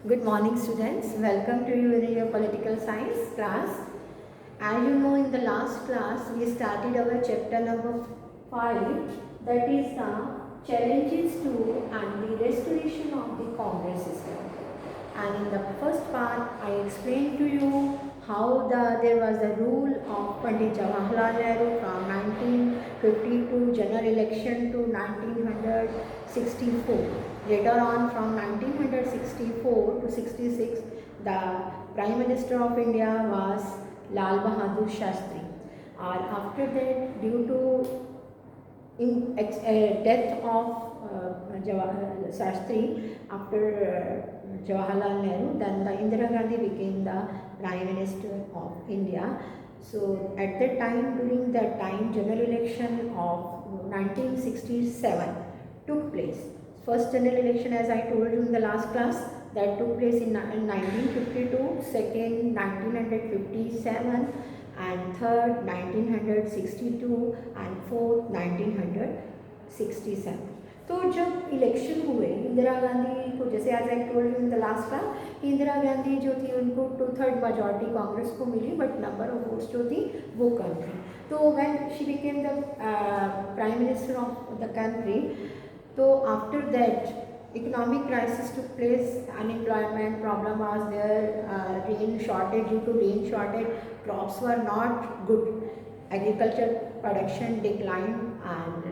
Good morning, students. Welcome to you in your political science class. As you know, in the last class, we started our chapter number 5, that is the challenges to and the restoration of the Congress system. And in the first part, I explained to you how there was the rule of Pandit Jawaharlal Nehru from 1952 general election to 1964. Later on, from 1964 to 66, the Prime Minister of India was Lal Bahadur Shastri. After that, due to death of Shastri after Jawaharlal Nehru, then the Indira Gandhi became the Prime Minister of India. So at that time, during that time, general election of 1967 took place. First general election, as I told you in the last class, that took place in 1952, second 1957, and third 1962 and fourth 1967. तो जब election हुए इंदिरा गांधी को, जैसे आज I told you in the last class, Indira Gandhi जो थी उनको 2/3 majority Congress को मिली, बट नंबर ऑफ वोट्स जो थी वो कम थी. तो when she became the prime minister of the country, तो after that economic crisis took place, unemployment problem was there, rain shortage, due to rain shortage crops were not good, agriculture production declined, and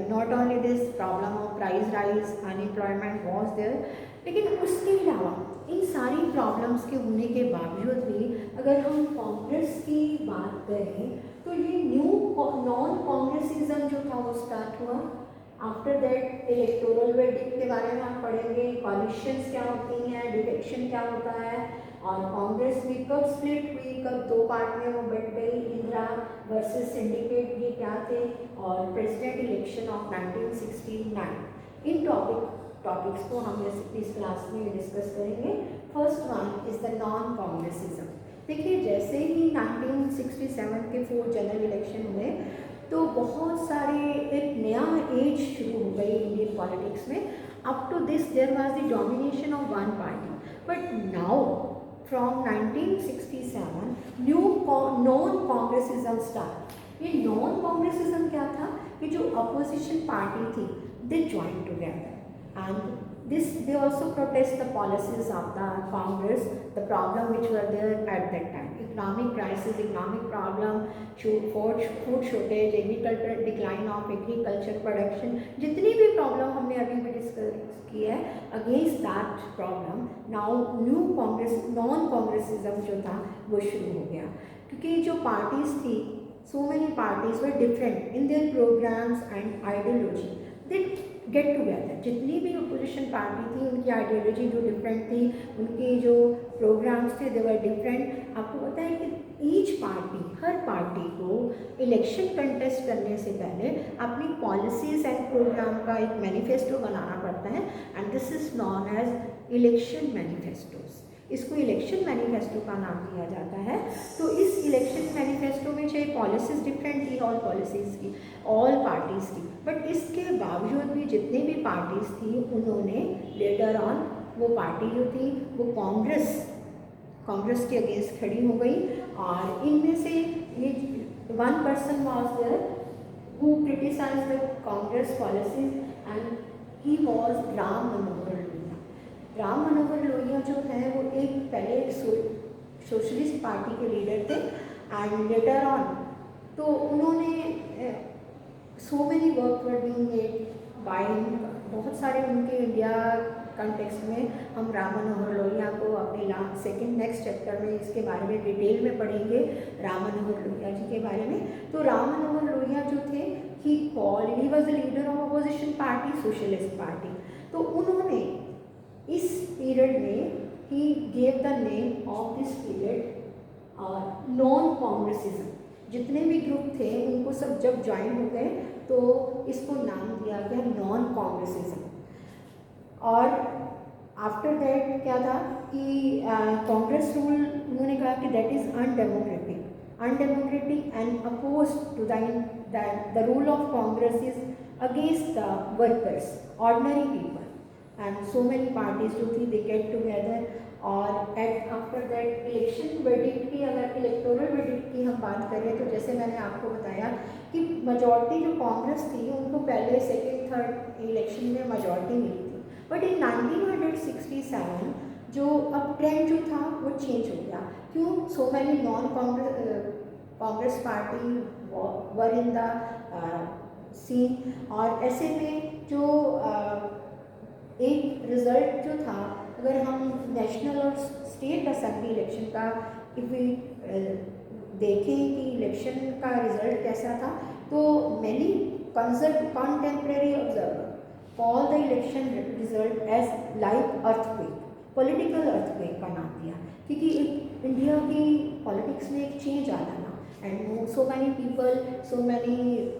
not only this problem of price rise, unemployment was there. लेकिन उसके अलावा इन सारी problems के होने के बावजूद भी अगर हम कांग्रेस की बात करें तो ये न्यू नॉन कांग्रेसिज्म जो था वो स्टार्ट हुआ. आफ्टर दैट इलेक्टोरल वेडिंग के बारे में हम पढ़ेंगे, कॉलिशंस क्या होती हैं, डिफेक्शन क्या होता है, और कांग्रेस भी कब स्प्लिट हुई, कब दो पार्ट में वो बट गई, इंदिरा वर्सेस सिंडिकेट ये क्या थे, और president election of 1969. In topics को हम इस क्लास में डिस्कस करेंगे. First one is the non Congressism. देखिए, जैसे ही 1967 के 4 जनरल इलेक्शन हुए तो बहुत सारे एक नया एज शुरू हो गई इंडियन पॉलिटिक्स में. Up to this there was the domination of one party, but now from 1967 new non Congressism start. ये नॉन कांग्रेसिज्म क्या था कि जो अपोजिशन पार्टी थी they join together, and they also protest the policies of the Congress, the problem which were there at that time, economic crisis, economic problem, food shortage, agriculture decline of agriculture production, जितनी भी problem हमने अभी भी discuss की है, against that problem now new Congress non Congressism जो था वो शुरू हो गया. क्योंकि जो पार्टीज थी, so many parties were different in their programs and ideology. They get together, जितनी भी अपोजिशन पार्टी थी उनकी आइडियोलॉजी जो डिफरेंट थी, उनके जो प्रोग्राम्स थे दे वर डिफरेंट. आपको पता है कि ईच पार्टी, हर पार्टी को इलेक्शन कंटेस्ट करने से पहले अपनी पॉलिसीज एंड प्रोग्राम का एक मैनिफेस्टो बनाना पड़ता है, and this is known as election manifestos. इसको इलेक्शन मैनिफेस्टो का नाम दिया जाता है. तो इस इलेक्शन मैनिफेस्टो में चाहे पॉलिसीज डिफरेंट थी, ऑल पॉलिसीज़ की, ऑल पार्टीज़ की, बट इसके बावजूद भी जितने भी पार्टीज़ थी उन्होंने लेटर ऑन वो पार्टी जो थी वो कांग्रेस के अगेंस्ट खड़ी हो गई. और इनमें से ये one person was there who criticised the Congress policies, and he was Ram Manohar Lohia. Ram Manohar Lohia जो है वो एक पहले सोशलिस्ट पार्टी के लीडर थे, एंड लेटर ऑन तो उन्होंने so many work were being made by, बहुत सारे उनके इंडिया कंटेक्स्ट में हम राम मनोहर लोहिया को अपने सेकंड नेक्स्ट चैप्टर में इसके बारे में डिटेल में पढ़ेंगे, राम मनोहर लोहिया जी के बारे में. तो राम मनोहर लोहिया जो थे he was the leader of opposition party, socialist party. तो उन्होंने इस पीरियड में he gave the name of this period non Congressism. जितने भी ग्रुप थे उनको सब जब ज्वाइन हो गए तो इसको नाम दिया गया नॉन कांग्रेसिज्म. और आफ्टर दैट क्या था कि कांग्रेस रूल उन्होंने कहा कि that is undemocratic and oppose to the rule of Congress is against the workers, ordinary people, and so many parties जो थी दे गेट टुगेदर, और at after that election verdict की, अगर इलेक्टोरल वर्डिक्ट की हम बात करें तो जैसे मैंने आपको बताया कि मेजॉरिटी जो कांग्रेस थी उनको पहले सेकेंड थर्ड इलेक्शन में मेजॉरिटी मिली थी, बट इन 1967 जो अब ट्रेंड जो था वो चेंज हो गया। क्यों? So many non Congress party were in the scene, और ऐसे में जो एक रिज़ल्ट जो था, अगर हम नेशनल और स्टेट असेंबली इलेक्शन का इफ़ देखें कि इलेक्शन का रिज़ल्ट कैसा था, तो many contemporary observer call the election result as like earthquake, political earthquake का नाम दिया, क्योंकि एक इंडिया की पॉलिटिक्स में एक चेंज आना ना, and so many people, so many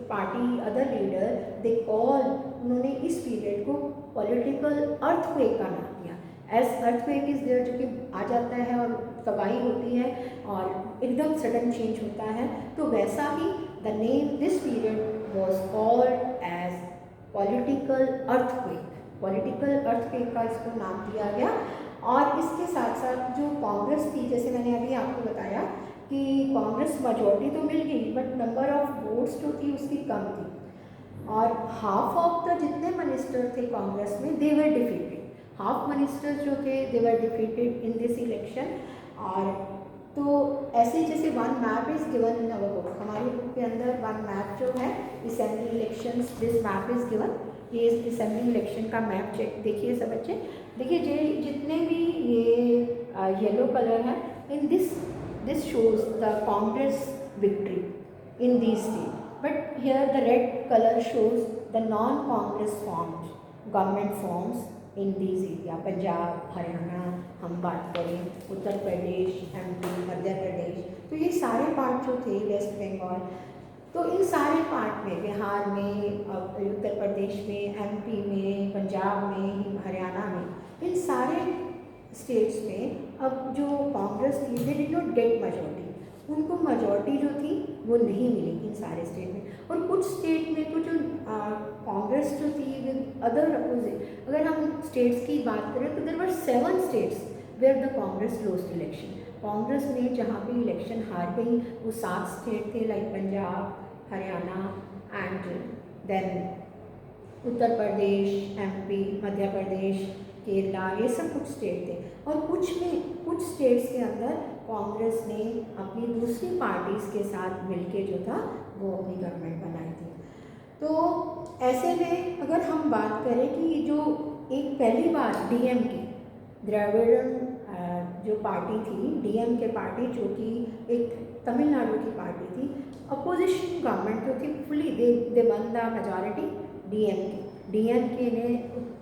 party other leader they call, उन्होंने इस पीरियड को पॉलिटिकल अर्थक्वेक का नाम दिया। एज अर्थक्वेक इज देयर, जो कि आ जाता है और तबाही होती है और एकदम सडन चेंज होता है, तो वैसा ही the name this period was called as political earthquake, political earthquake का इसको नाम दिया गया। और इसके साथ साथ जो कांग्रेस थी, जैसे मैंने अभी आपको बताया कि कांग्रेस मेजॉरिटी तो मिल गई बट नंबर ऑफ वोट्स जो थी उसकी कम थी, और हाफ ऑफ द जितने मिनिस्टर थे कांग्रेस में they were defeated, half ministers जो थे they were defeated in this election. और तो ऐसे जैसे one map is given in our book, हमारी बुक के अंदर वन मैप जो है assembly elections, this map is given, ये असेंबली इलेक्शन का मैप चेक देखिए सब बच्चे, देखिए जितने भी ये येलो कलर है, in this shows the Congress victory in this state, but here the red color shows the non-Congress formed government forms in these area, Punjab, Haryana, हम बात करें उत्तर प्रदेश, एमपी, मध्य प्रदेश, तो ये सारे पार्ट जो थे, वेस्ट बंगाल, तो इन सारे पार्ट में, बिहार में, उत्तर प्रदेश में, एमपी में, पंजाब में, हरियाणा में, इन सारे स्टेट्स में अब जो कांग्रेस थी they did not gate majority, उनको मेजॉरिटी जो थी वो नहीं मिली इन सारे स्टेट में। और कुछ स्टेट में तो जो कांग्रेस जो थी विद अदर अपोजिट, अगर हम स्टेट्स की बात करें तो there were 7 states where the Congress lost election, Congress ने जहाँ पे इलेक्शन हार गई वो 7 स्टेट थे, like Punjab, Haryana and then Uttar Pradesh, MP, Madhya Pradesh, Kerala, ये सब कुछ स्टेट थे। और कुछ स्टेट्स के अंदर कांग्रेस ने अपनी दूसरी पार्टीज़ के साथ मिलके जो था वो अपनी गवर्नमेंट बनाई थी। तो ऐसे में अगर हम बात करें कि जो एक पहली बार डीएमके, द्रविड़न जो पार्टी थी, डीएमके पार्टी जो कि एक तमिलनाडु की पार्टी थी, अपोजिशन गवर्नमेंट जो थी fully they one the majority, DMK ने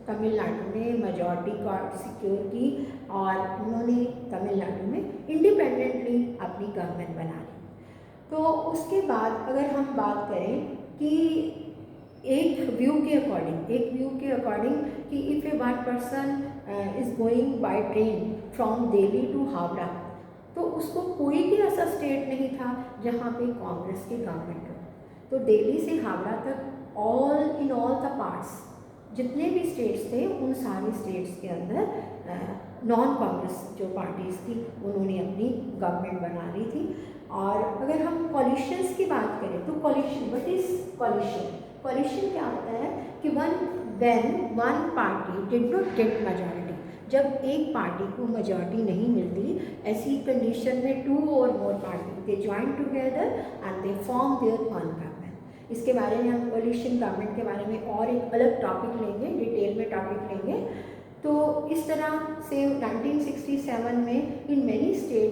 तमिलनाडु में मेजॉरिटी कार्ड सिक्योर की और उन्होंने तमिलनाडु में इंडिपेंडेंटली अपनी गवर्नमेंट बना ली। तो उसके बाद अगर हम बात करें कि एक व्यू के अकॉर्डिंग कि if a one person is going by train from Delhi to Howrah, तो उसको कोई भी ऐसा स्टेट नहीं था जहाँ पे कांग्रेस की गवर्नमेंट हो। तो दिल्ली से हावड़ा तक इन ऑल द पार्ट्स जितने भी स्टेट्स थे, उन सारे स्टेट्स के अंदर नॉन कांग्रेस जो पार्टीज़ थी उन्होंने अपनी गवर्नमेंट बना ली थी। और अगर हम कॉलिशंस की बात करें तो व्हाट इज कॉलिशन क्या होता है कि one party did not gate majority, जब एक पार्टी को मेजॉरिटी नहीं मिलती, ऐसी कंडीशन में 2 और more party they join together and they form their own government. इसके बारे में हम कोलिशन गवर्नमेंट के बारे में और एक अलग टॉपिक लेंगे, डिटेल में टॉपिक लेंगे। तो इस तरह से 1967 में in many state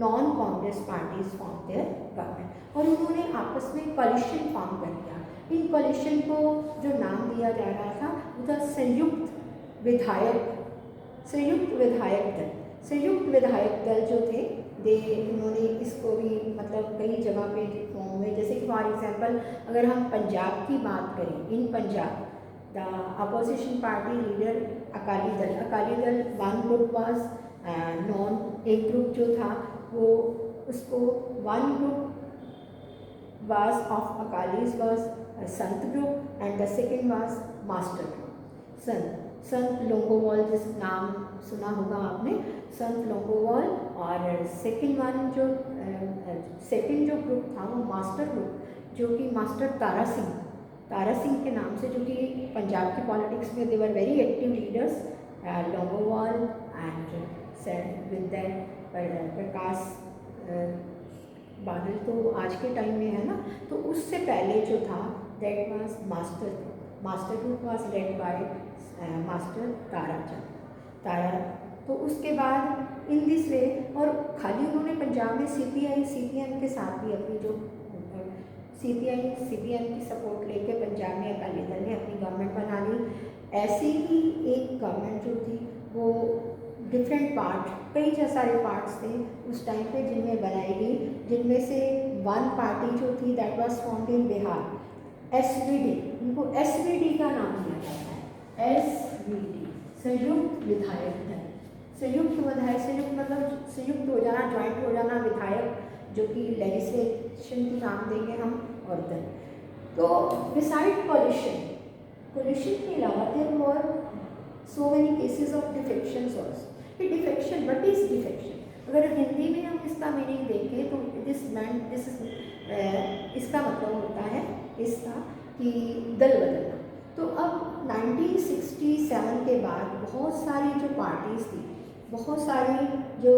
non Congress parties form there government और उन्होंने आपस में कोलिशन फॉर्म कर दिया। इन कोलिशन को जो नाम दिया जा रहा था वो था संयुक्त विधायक दल जो थे उन्होंने इसको भी मतलब कई जगह पे फॉर्म हुए। जैसे कि फॉर एग्जांपल अगर हम पंजाब की बात करें, in Punjab the opposition party leader Akali Dal one group was known, एक ग्रुप जो था वो उसको one group was of Akalis was Sant group and the second was master group. Sant Sant Longowal, जिस नाम सुना होगा आपने, संत लोंगोवाल। और सेकंड जो ग्रुप था वो मास्टर ग्रुप, जो कि मास्टर तारा सिंह के नाम से, जो कि पंजाब की पॉलिटिक्स में they were very active leaders, Longowal and with that Prakash Badal तो आज के टाइम में है ना, तो उससे पहले जो था that was master group was led by master Tara. तो उसके बाद इन दिस वे, और खाली उन्होंने पंजाब में सीपीएम के साथ भी अपनी जो सीपीएम की सपोर्ट लेके पंजाब में अकाली दल ने अपनी गवर्नमेंट बना ली। ऐसी ही एक गवर्नमेंट जो थी वो डिफरेंट कई सारे पार्ट्स थे उस टाइम पे जिनमें बनाई गई, जिनमें से वन पार्टी जो थी that was formed in Bihar, SVD. इनको एसवीडी का नाम दिया जाता है, एसवीडी, संयुक्त विधायक दल। संयुक्त मतलब संयुक्त हो जाना, ज्वाइंट हो जाना, विधायक जो कि लेजिस्लेशन की नाम देंगे हम, और दल। तो डिसाइड कोलिशन के अलावा there were so many cases of defections also. Defection, what is defection? अगर हिंदी में हम इसका मीनिंग देखें तो इसका मतलब होता है इसका कि दल बदलना। तो अब 1967 के बाद बहुत सारी जो पार्टीज़ थी, बहुत सारी जो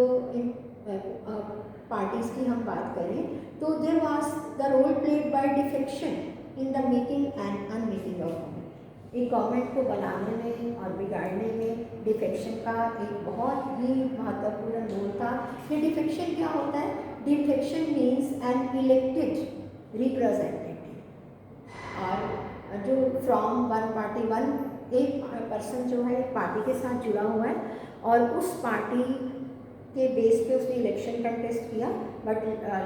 पार्टीज़ की हम बात करें तो there was the role played by defection in the making and unmaking of government. एक गवर्नमेंट को बनाने में और बिगाड़ने में डिफेक्शन का एक बहुत ही महत्वपूर्ण रोल था। ये डिफेक्शन क्या होता है? Defection means an elected representative, और जो फ्रॉम वन पार्टी, एक पर्सन जो है एक पार्टी के साथ जुड़ा हुआ है और उस पार्टी के बेस पे उसने इलेक्शन कंटेस्ट किया, but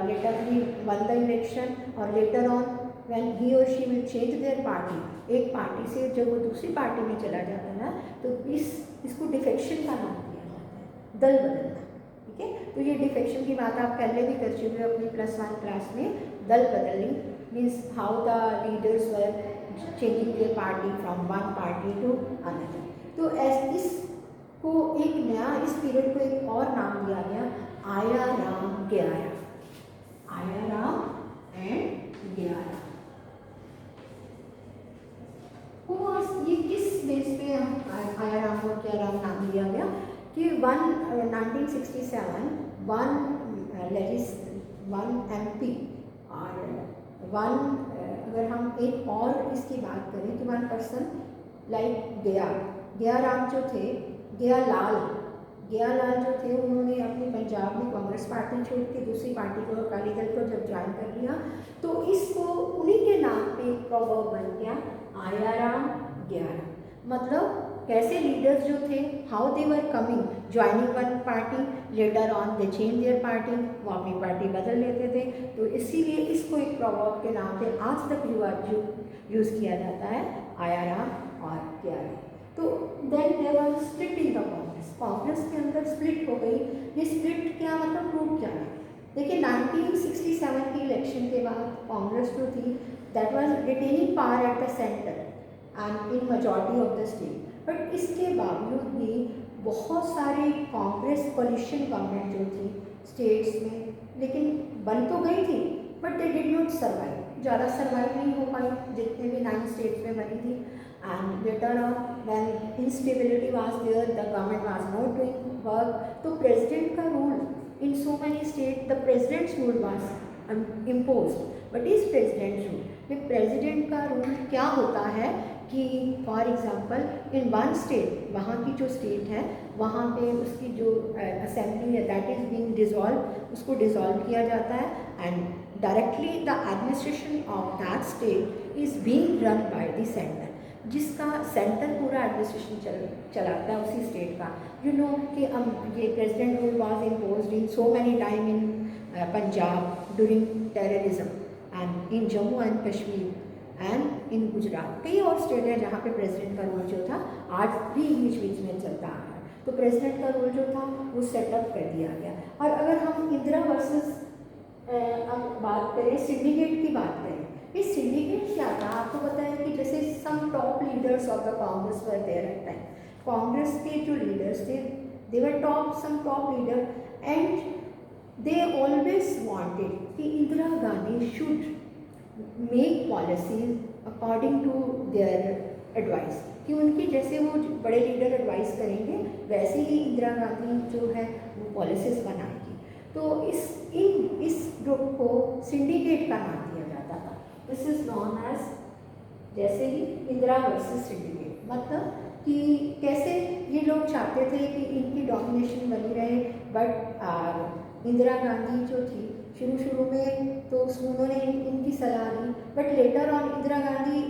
later he one the election, और लेटर ऑन व्हेन ही और she will change their party, एक पार्टी से जब वो दूसरी पार्टी में चला जाता है ना, तो इसको डिफेक्शन का नाम दिया जाता है, दल बदलना। ठीक है, तो ये डिफेक्शन की बात आप पहले भी कर चुके हो अपनी +1 क्लास में। दल बदलिंग means how the leaders were changing their party from one party to another. तो इसको एक नया, इस पीरियड को एक और नाम दिया गया, आया राम ग्यारह, आया राम एंड ग्यारह। ये किस बेस पे आया राम और ग्यारह नाम दिया गया कि 1967 वन MP और अगर हम एक और इसकी बात करें तो वन पर्सन लाइक गया राम जो थे, गया लाल जो थे, उन्होंने अपने पंजाब में कांग्रेस पार्टी छोड़ के दूसरी पार्टी को, अकाली दल को जब ज्वाइन कर लिया, तो इसको उन्हीं के नाम पे एक प्रवर्ब बन गया, आया राम ग्यारह। मतलब कैसे लीडर्स जो थे, how they were coming joining one party, later on they change their party, वो अपनी पार्टी बदल लेते थे। तो इसीलिए इसको एक प्रवर्ब के नाम पे आज तक यूज़ किया जाता है, आया राम और ग्यारह। तो then there was split in the Congress के अंदर स्प्लिट हो गई। ये स्प्लिट क्या मतलब, प्रूफ क्या है? देखिए 1967 की इलेक्शन के बाद कांग्रेस जो थी that was retaining power at the centre and in majority of the state, but इसके बावजूद भी बहुत सारे कांग्रेस कोलिशन गवर्नमेंट जो थी स्टेट्स में, लेकिन बन तो गई थी but they did not survive, ज़्यादा सर्वाइव नहीं हो पाई जितने भी 9 स्टेट्स में बनी थी। And later on when instability was there, the government was not doing work, तो प्रेसिडेंट का rule in so many state, the president's rule was imposed. But इस प्रेसिडेंट रूल में, प्रेसिडेंट का रूल क्या होता है कि for example in one state, वहाँ की जो स्टेट है वहाँ पे उसकी जो असेंबली है दैट इज़ बीइंग डिसॉल्व, उसको डिसॉल्व किया जाता है and directly the administration of that state is being run by the centre, जिसका सेंटर पूरा एडमिनिस्ट्रेशन चलाता है उसी स्टेट का। यू नो कि ये president rule was imposed in so many time in Punjab during terrorism and in Jammu and Kashmir and in Gujarat. कई और स्टेट है जहाँ पे प्रेसिडेंट का रूल जो था आज भी बीच में चलता आ रहा है। तो प्रेसिडेंट का रूल जो था वो सेटअप कर दिया गया। और अगर हम इंदिरा वर्सेस अब बात करें, सिंडिकेट की बात करें, ये सिंडिकेट क्या था? आपको पता है कि जैसे some top leaders of the Congress were there at time, Congress के जो लीडर्स थे, they were some top leader, and they always wanted कि Indira Gandhi should make policies according to their advice, कि उनकी जैसे वो बड़े लीडर एडवाइस करेंगे वैसे ही इंदिरा गांधी जो है वो पॉलिसीज बनाएगी। तो इस ग्रुप को सिंडिकेट का नाम दिया जाता था। दिस इज नॉन एज जैसे ही इंदिरा वर्सेस सिंडिकेट, मतलब कि कैसे ये लोग चाहते थे कि इनकी डोमिनेशन बनी रहे, बट इंदिरा गांधी जो थी शुरू में तो उन्होंने इनकी सलाह दी, but later on Indira Gandhi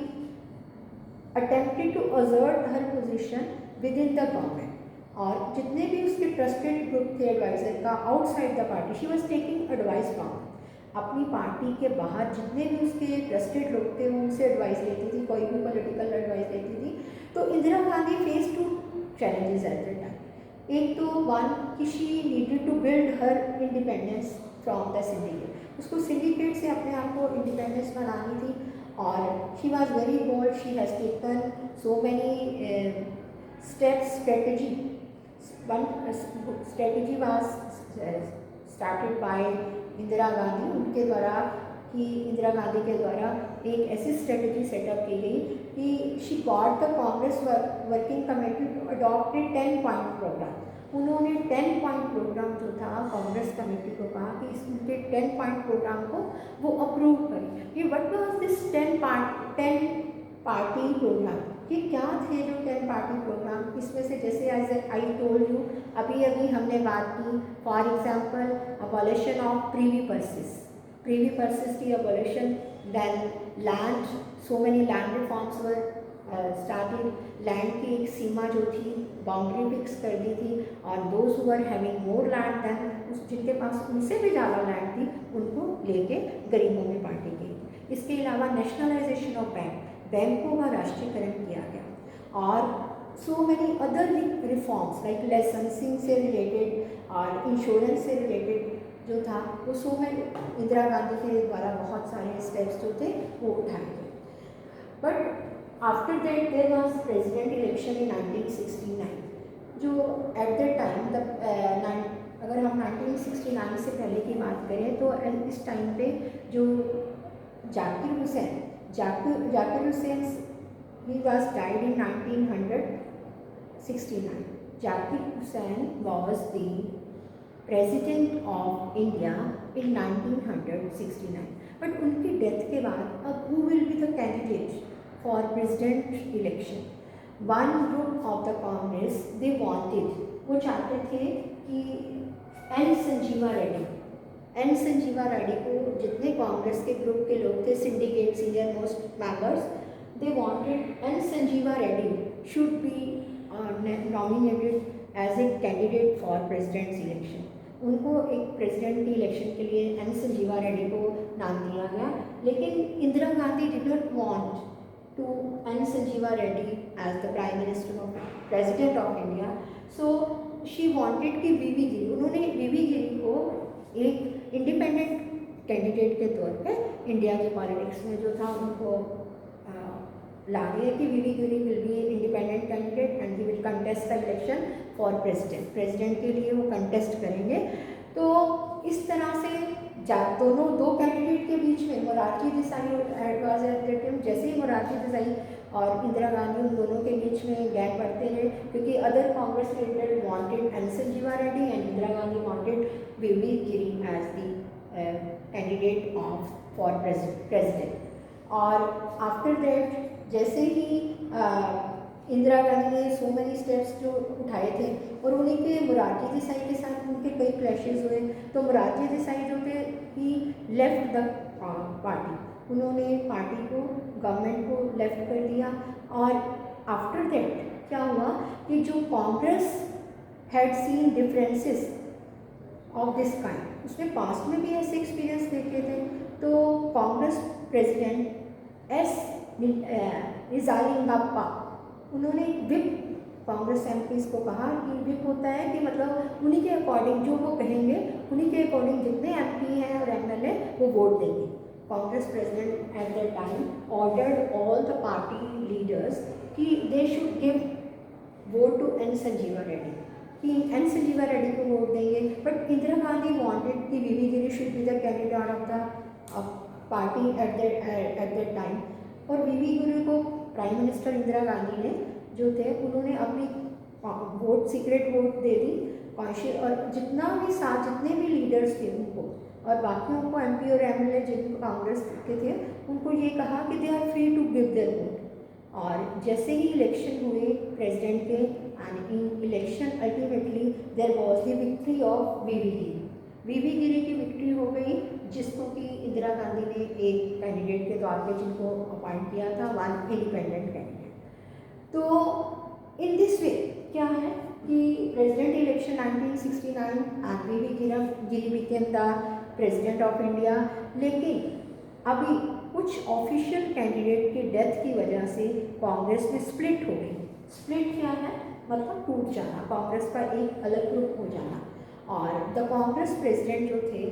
attempted to assert her position within the government, और जितने भी उसके ट्रस्टेड ग्रुप थे एडवाइजर का outside the party, she was taking advice from, अपनी पार्टी के बाहर जितने भी उसके ट्रस्टेड लोग थे वो उनसे एडवाइस लेती थी, कोई भी पॉलिटिकल एडवाइस लेती थी। तो Indira Gandhi face two challenges at the time. एक तो वन कि she needed to build her independence from the syndicate, उसको सिंडिकेट से अपने आप को इंडिपेंडेंस बनानी थी, और she was very bold, she has taken so many steps, strategy. One strategy was started by Indira Gandhi, उनके द्वारा कि इंदिरा गांधी के द्वारा एक ऐसी स्ट्रेटजी सेटअप की गई कि she got the Congress working committee to adopt a 10 point programme. उन्होंने 10 पॉइंट प्रोग्राम जो था कांग्रेस कमेटी को कहा कि इसके 10 पॉइंट प्रोग्राम को वो अप्रूव करें। ये what was this 10 party programme, ये क्या थे जो 10 पार्टी प्रोग्राम? इसमें से जैसे एज आई टोल्ड यू, अभी हमने बात की, for example abolition of privy purses की abolition, then land, so many land reforms were started, land की एक सीमा जो थी बाउंड्री फिक्स कर दी थी, और those who were having more land than, जिनके पास उनसे भी ज़्यादा लैंड थी उनको लेके गरीबों में बांटी गई। इसके अलावा नेशनलाइजेशन ऑफ बैंकों का राष्ट्रीयकरण किया गया, और so many other reforms like licensing से रिलेटेड और इंश्योरेंस से रिलेटेड जो था वो सो मैनी इंदिरा गांधी के द्वारा बहुत सारे स्टेप्स जो थे वो उठाए गए। But after that there was president election in 1969, जो एट द टाइम अगर हम 1969 से पहले की बात करें तो इस टाइम पे जो Zakir Hussain he was died in 1969. Zakir Hussain was the president of India in 1969. But उनकी डेथ के बाद अब who will be the candidate for president election? One group of the Congress they wanted, वो चाहते थे कि एन संजीवा रेड्डी को, जितने कांग्रेस के ग्रुप के लोग थे syndicate senior most members, they wanted N. Sanjeeva Reddy should be nominated as a candidate for president's election. उनको एक प्रेसिडेंट की इलेक्शन के लिए एन संजीवा रेड्डी को नाम दिया गया, लेकिन Indira Gandhi did not want to N Sanjiva Reddy as the prime minister of president of India, so she wanted कि वीवी गिरी, उन्होंने वीवी गिरी को एक इंडिपेंडेंट कैंडिडेट के तौर पे इंडिया की पॉलिटिक्स में जो था उनको लागे कि V V Giri will be independent candidate and he will contest the election for president के लिए वो कंटेस्ट करेंगे। तो इस तरह से दो कैंडिडेट के बीच में मोरारजी देसाई और जैसे ही मोरारजी देसाई और इंदिरा गांधी उन दोनों के बीच में गैप बढ़ते रहे, क्योंकि other Congress leader wanted N Sanjiva Reddy and Indira Gandhi wanted V V Giri as the candidate of for president. और आफ्टर दैट जैसे ही इंदिरा गांधी ने सो मैनी स्टेप्स जो उठाए थे, और उन्हीं के मोरारजी देसाई के साथ उनके कई क्लैशेस हुए, तो मोरारजी देसाई जो थे ही लेफ्ट द पार्टी, उन्होंने पार्टी को, गवर्नमेंट को लेफ्ट कर दिया। और आफ्टर दैट क्या हुआ कि जो Congress had seen differences of this kind, उसने पास्ट में भी ऐसे एक्सपीरियंस देखे थे, तो कांग्रेस प्रेसिडेंट एस निजामुद्दीन उन्होंने विप कांग्रेस एमपीज़ को कहा कि विप होता है कि मतलब उन्हीं के अकॉर्डिंग जो वो कहेंगे उन्हीं के अकॉर्डिंग जितने एमपी हैं और एमएलए वो वोट देंगे। Congress president at that time ordered all the party leaders कि they should give vote to N Sanjiva Reddy, कि एन संजीवा रेड्डी को वोट देंगे, बट इंदिरा गांधी वांटेड कि V V Giri should be the candidate of the party at that time. और V V गिरी को prime minister Indira Gandhi ने जो थे उन्होंने अपनी वोट सीक्रेट वोट दे दी कॉन्शियस, और जितने भी लीडर्स थे उनको और बाकियों को एमपी और एमएलए जिनको कांग्रेस के थे उनको ये कहा कि they are free to give their vote. और जैसे ही इलेक्शन हुए प्रेसिडेंट के, and in election ultimately there was the victory of V V Giri. V V Giri की विक्ट्री हो गई, जिसको कि इंदिरा गांधी ने एक कैंडिडेट के तौर पे जिनको अपॉइंट किया था, वन इंडिपेंडेंट कैंडिडेट। तो इन दिस वे क्या है कि president election 1969 and V V Giri became the president of India. लेकिन अभी कुछ ऑफिशियल कैंडिडेट की डेथ की वजह से कांग्रेस में स्प्लिट हो गई। स्प्लिट क्या है, मतलब टूट जाना, कांग्रेस का एक अलग ग्रुप हो जाना। और द कांग्रेस प्रेसिडेंट जो थे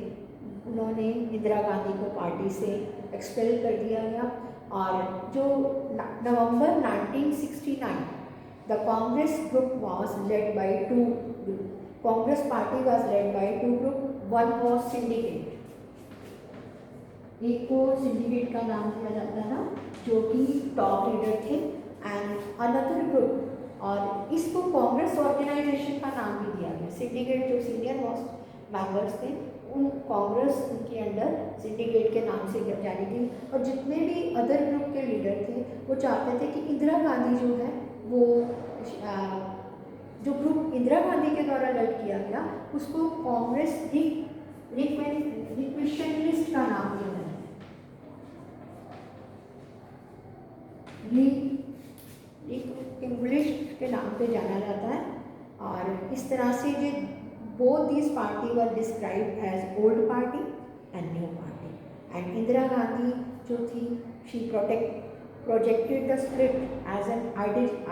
उन्होंने इंदिरा गांधी को पार्टी से एक्सपेल कर दिया गया। और जो नवंबर 1969 the Congress group was led by two group. Congress party was led by two group. One was syndicate. एक को syndicate का नाम दिया जाता था जो कि टॉप लीडर थे, एंड अनदर ग्रुप, और इसको कांग्रेस ऑर्गेनाइजेशन का नाम भी दिया गया। सिंडिकेट जो सीनियर मोस्ट मेंबर्स थे उन कांग्रेस उनके अंडर सिंडिकेट के नाम से जानी थी। और जितने भी अदर ग्रुप के लीडर थे वो चाहते थे कि इंदिरा गांधी जो है वो जो ग्रुप इंदिरा गांधी के द्वारा लड़ किया गया उसको कांग्रेस रिक्वेशनलिस्ट का नाम दिया है, रिक्वेशनलिस्ट के नाम पे जाना जाता है। और इस तरह से ये both these party were described as old party and new party, and Indira Gandhi जो थी she projected the split as an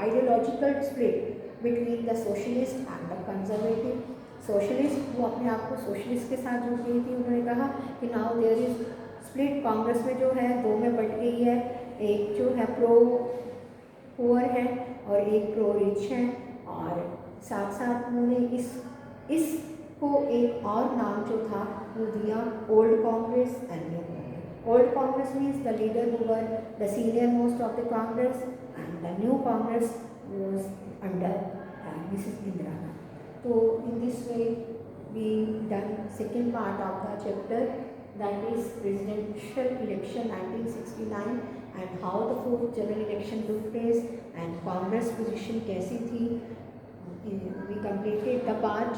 ideological split between the socialist and the conservative. Socialist, वो अपने आप को सोशलिस्ट के साथ जुड़ गई थी। उन्होंने कहा कि now there is split, Congress में जो है दो में बट गई है, एक जो है प्रो पुअर है और एक प्रो रिच है। और साथ साथ उन्होंने इसको एक और नाम जो था वो दिया old Congress and new Congress. Old Congress means the leader who were the senior most of the Congress, and the new Congress was under Mrs Indira Gandhi. तो in this way we done second part of the chapter, that is presidential election 1969 and how the fourth general election took place and Congress position कैसी थी। We completed the part.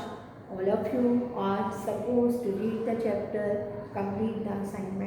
All of you are supposed to read the chapter, complete the assignment.